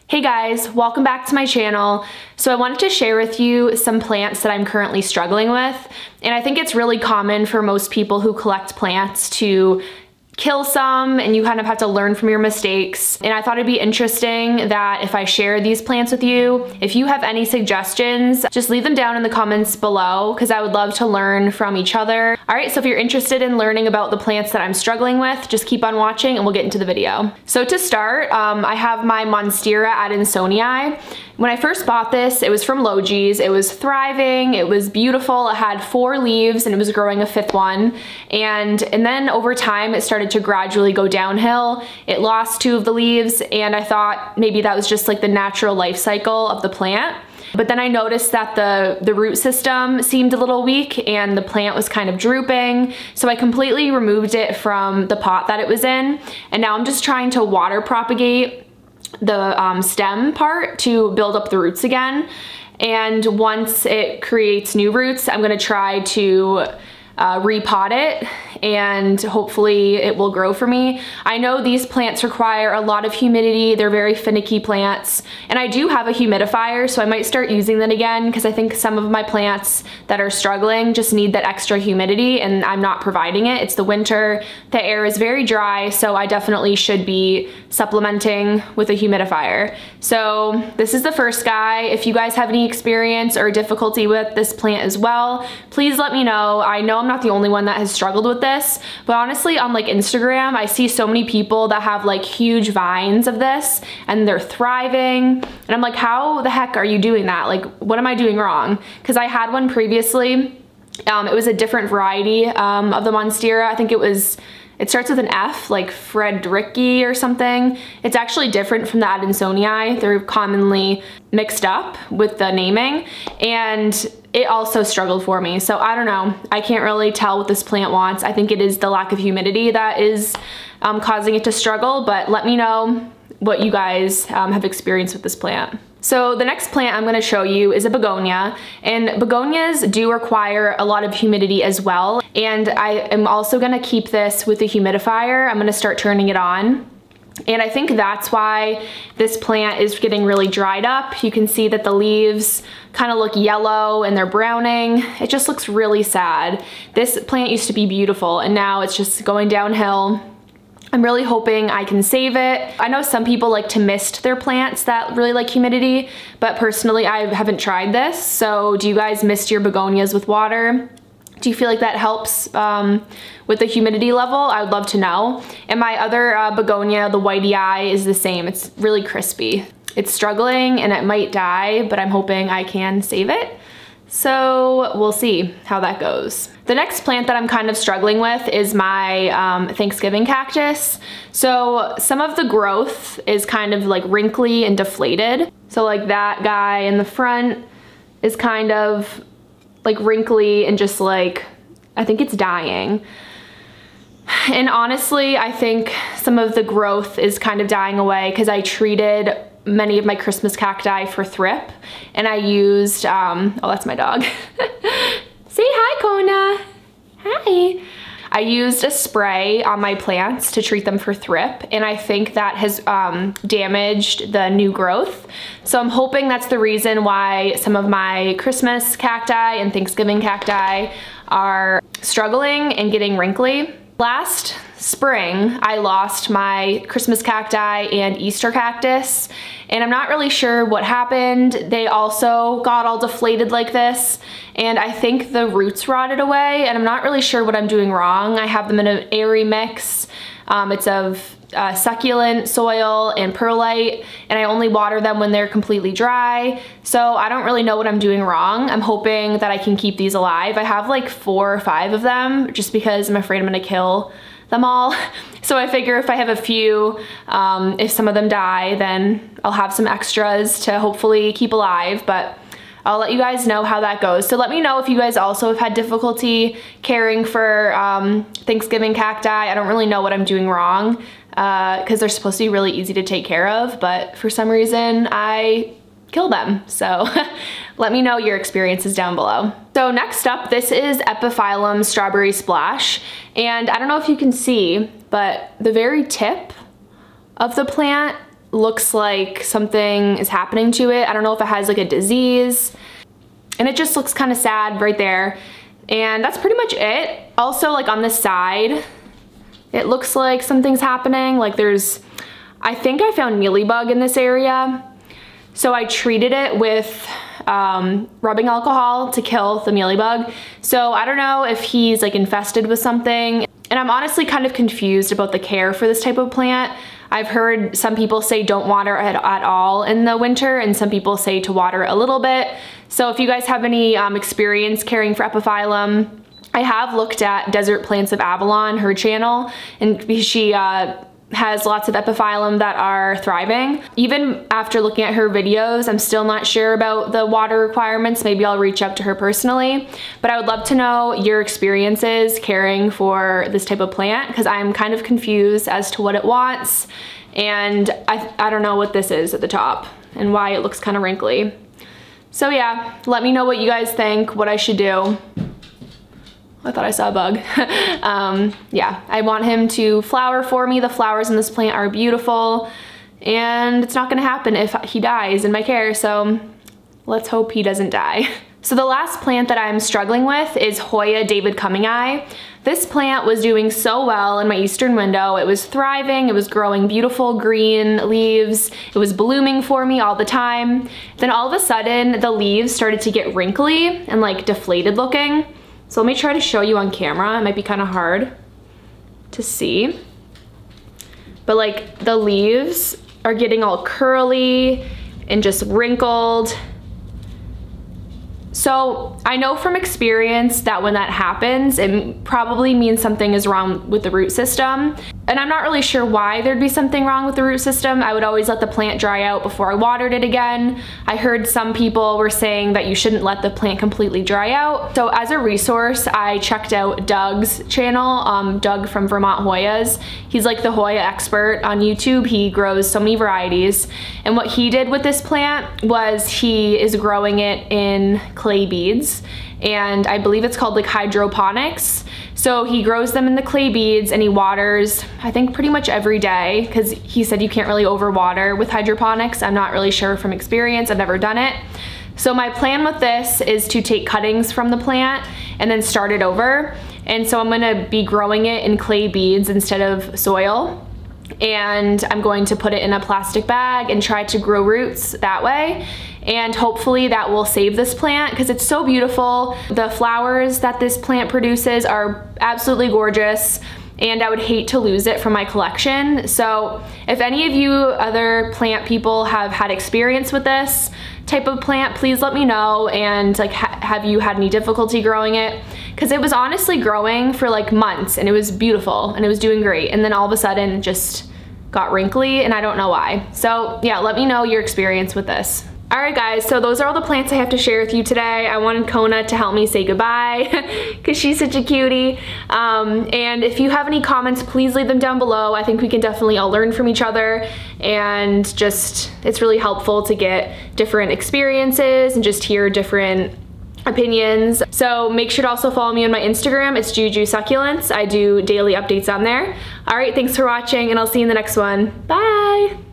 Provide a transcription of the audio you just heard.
Hey guys, welcome back to my channel. So I wanted to share with you some plants that I'm currently struggling with. And I think it's really common for most people who collect plants to kill some, and you kind of have to learn from your mistakes. And I thought it'd be interesting that if I share these plants with you, if you have any suggestions, just leave them down in the comments below because I would love to learn from each other. All right, so if you're interested in learning about the plants that I'm struggling with, just keep on watching and we'll get into the video. So to start, I have my monstera adansonii. When I first bought this, it was from Logi's. It was thriving, it was beautiful, it had 4 leaves and it was growing a 5th one. And then over time, it started to gradually go downhill. It lost 2 of the leaves and I thought maybe that was just like the natural life cycle of the plant. But then I noticed that the root system seemed a little weak and the plant was kind of drooping. So I completely removed it from the pot that it was in. And now I'm just trying to water propagate the stem part to build up the roots again. And once it creates new roots, I'm gonna try to repot it and hopefully it will grow for me. I know these plants require a lot of humidity. They're very finicky plants. And I do have a humidifier, so I might start using that again because I think some of my plants that are struggling just need that extra humidity and I'm not providing it. It's the winter, the air is very dry, so I definitely should be supplementing with a humidifier. So this is the first guy. If you guys have any experience or difficulty with this plant as well, please let me know. I know I'm not the only one that has struggled with this, but honestly on like Instagram, I see so many people that have like huge vines of this and they're thriving. And I'm like, how the heck are you doing that? Like, what am I doing wrong? Because I had one previously. It was a different variety of the monstera. I think it starts with an F, like Frederici or something. It's actually different from the adansonii. They're commonly mixed up with the naming, and it also struggled for me. So I don't know. I can't really tell what this plant wants. I think it is the lack of humidity that is causing it to struggle, but let me know what you guys have experienced with this plant. So the next plant I'm gonna show you is a begonia, and begonias do require a lot of humidity as well. And I am also gonna keep this with a humidifier. I'm gonna start turning it on. And I think that's why this plant is getting really dried up. You can see that the leaves kind of look yellow and they're browning. It just looks really sad. This plant used to be beautiful and now it's just going downhill. I'm really hoping I can save it. I know some people like to mist their plants that really like humidity, but personally I haven't tried this. So do you guys mist your begonias with water? Do you feel like that helps with the humidity level? I would love to know. And my other begonia, the whitey eye, is the same. It's really crispy. It's struggling and it might die, but I'm hoping I can save it. So we'll see how that goes. The next plant that I'm kind of struggling with is my Thanksgiving cactus. So some of the growth is kind of like wrinkly and deflated. So like that guy in the front is kind of like wrinkly and just like, I think it's dying. And honestly, I think some of the growth is kind of dying away because I treated many of my Christmas cacti for thrip and I used, oh, that's my dog. Say hi, Kona. Hi. I used a spray on my plants to treat them for thrip, and I think that has damaged the new growth. So I'm hoping that's the reason why some of my Christmas cacti and Thanksgiving cacti are struggling and getting wrinkly. Last spring, I lost my Christmas cacti and Easter cactus, and I'm not really sure what happened. They also got all deflated like this, and I think the roots rotted away, and I'm not really sure what I'm doing wrong. I have them in an airy mix. It's of succulent soil and perlite, and I only water them when they're completely dry. So I don't really know what I'm doing wrong. I'm hoping that I can keep these alive. I have like 4 or 5 of them just because I'm afraid I'm gonna kill them all. So I figure if I have a few, if some of them die, then I'll have some extras to hopefully keep alive, but I'll let you guys know how that goes. So let me know if you guys also have had difficulty caring for Thanksgiving cacti. I don't really know what I'm doing wrong because they're supposed to be really easy to take care of, but for some reason I kill them. So let me know your experiences down below. So next up, this is Epiphyllum Strawberry Splash. And I don't know if you can see, but the very tip of the plant looks like something is happening to it. I don't know if it has like a disease, and it just looks kind of sad right there. And that's pretty much it. Also, like on the side, it looks like something's happening. Like I think I found mealybug in this area. So I treated it with rubbing alcohol to kill the mealybug. So I don't know if he's like infested with something. And I'm honestly kind of confused about the care for this type of plant. I've heard some people say don't water it at all in the winter, and some people say to water it a little bit. So if you guys have any experience caring for Epiphyllum, I have looked at Desert Plants of Avalon, her channel, and she has lots of Epiphyllum that are thriving. Even after looking at her videos, I'm still not sure about the water requirements. Maybe I'll reach out to her personally, but I would love to know your experiences caring for this type of plant, because I'm kind of confused as to what it wants, and I don't know what this is at the top and why it looks kind of wrinkly. So yeah, let me know what you guys think, what I should do. I thought I saw a bug. Yeah, I want him to flower for me. The flowers in this plant are beautiful, and it's not gonna happen if he dies in my care, so let's hope he doesn't die. So the last plant that I'm struggling with is Hoya David cummingii. This plant was doing so well in my eastern window. It was thriving, it was growing beautiful green leaves, it was blooming for me all the time. Then all of a sudden, the leaves started to get wrinkly and like deflated looking. So let me try to show you on camera. It might be kind of hard to see. But like the leaves are getting all curly and just wrinkled. So I know from experience that when that happens, it probably means something is wrong with the root system. And I'm not really sure why there'd be something wrong with the root system. I would always let the plant dry out before I watered it again. I heard some people were saying that you shouldn't let the plant completely dry out. So as a resource, I checked out Doug's channel, Doug from Vermont Hoyas. He's like the Hoya expert on YouTube. He grows so many varieties. And what he did with this plant was he is growing it in clay beads, and I believe it's called like hydroponics. So he grows them in the clay beads and he waters, I think pretty much every day, because he said you can't really overwater with hydroponics. I'm not really sure from experience, I've never done it. So my plan with this is to take cuttings from the plant and then start it over. And so I'm gonna be growing it in clay beads instead of soil. And I'm going to put it in a plastic bag and try to grow roots that way. And hopefully that will save this plant because it's so beautiful. The flowers that this plant produces are absolutely gorgeous, and I would hate to lose it from my collection. So if any of you other plant people have had experience with this type of plant, please let me know. And like, have you had any difficulty growing it? Because it was honestly growing for like months and it was beautiful and it was doing great, and then all of a sudden it just got wrinkly and I don't know why. So yeah, let me know your experience with this. Alright guys, so those are all the plants I have to share with you today. I wanted Kona to help me say goodbye because she's such a cutie. And if you have any comments, please leave them down below. I think we can definitely all learn from each other, and just, it's really helpful to get different experiences and just hear different opinions. So make sure to also follow me on my Instagram. It's Juju Succulents. I do daily updates on there. Alright, thanks for watching, and I'll see you in the next one. Bye!